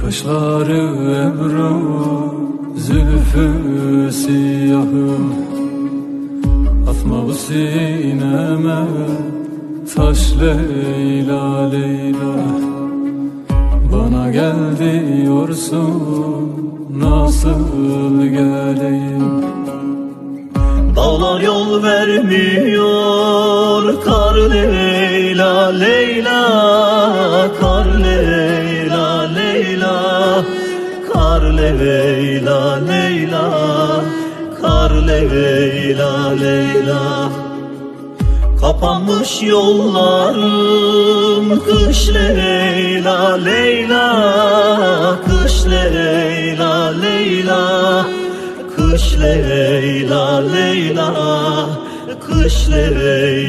Kaşları ebru, zülfü siyahım. Atma bu sineme taş Leyla Leyla. Bana gel diyorsun, nasıl geleyim? Dağlar yol vermiyor, kar Leyla Leyla. Kar Leyla Leyla, kar Leyla Leyla, kar Leyla Leyla. Kapanmış yollarım, kış Leyla Leyla. Kış Leyla Leyla, kış Leyla Leyla, kış Leyla.